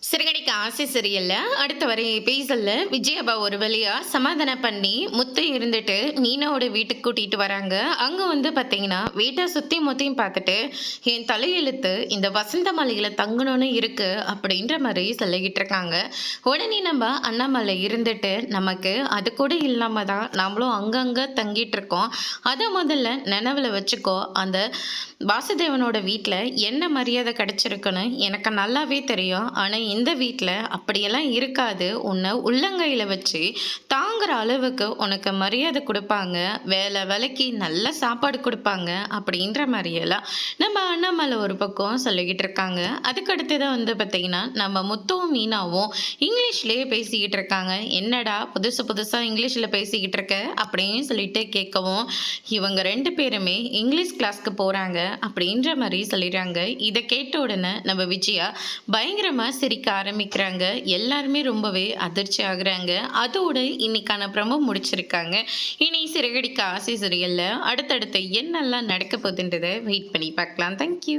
சிறகடிக்க ஆசை சீரியல்ல அடுத்த வர எபிசோட்ல விஜயபா ஒரு வழியா சமாதானம் பண்ணி முத்து இருந்துட்டு மீனாவோட வீட்டுக்கு கூட்டிட்டு வராங்க. அங்க வந்து பாத்தீங்கன்னா வீட்டை சுத்தி முத்தையும் பார்த்துட்டு என் தலையெழுத்து இந்த வசந்த மாளிகையில தங்கணும்னு இருக்கு அப்படின்ற மாதிரி சொல்லிக்கிட்டு இருக்காங்க. உடனே நம்ம அண்ணாமலை இருந்துட்டு நமக்கு அது கூட இல்லாம தான் நம்மளும் அங்கங்க தங்கிட்டு இருக்கோம். அதை முதல்ல நினைவுல வச்சுக்கோ. அந்த வாசுதேவனோட வீட்டில் என்ன மரியாதை கிடைச்சிருக்குன்னு எனக்கு நல்லாவே தெரியும். ஆனால் இந்த வீட்டில் அப்படியெல்லாம் இருக்காது. உன்னை உள்ளங்கையில் வச்சு தாங்குற அளவுக்கு உனக்கு மரியாதை கொடுப்பாங்க, வேலை வேலைக்கு நல்ல சாப்பாடு கொடுப்பாங்க அப்படின்ற மாதிரியெல்லாம் நம்ம அண்ணாமலை ஒரு பக்கம் சொல்லிக்கிட்டு இருக்காங்க. அதுக்கடுத்து தான் வந்து பார்த்திங்கன்னா நம்ம முத்துவும் மீனாவும் இங்கிலீஷ்லேயே பேசிக்கிட்டு இருக்காங்க. என்னடா புதுசு புதுசாக இங்கிலீஷில் பேசிக்கிட்டு இருக்க அப்படின்னு சொல்லிட்டு கேட்கவும், இவங்க ரெண்டு பேருமே இங்கிலீஷ் கிளாஸ்க்கு போகிறாங்க அப்படின்ற மாதிரி சொல்லிடுறாங்க. இதை கேட்ட உடனே நம்ம விஜயா பயங்கரமாக சிரிக்க ஆரம்பிக்கிறாங்க. எல்லாருமே ரொம்பவே அதிர்ச்சி ஆகுறாங்க. அதோட இன்னைக்கான ப்ரோமோ முடிச்சிருக்காங்க. இனி சிறகடிக்க ஆசை சீரியல்ல அடுத்தடுத்து என்னெல்லாம் நடக்க போகுதுன்றதை வெயிட் பண்ணி பார்க்கலாம். தேங்க்யூ.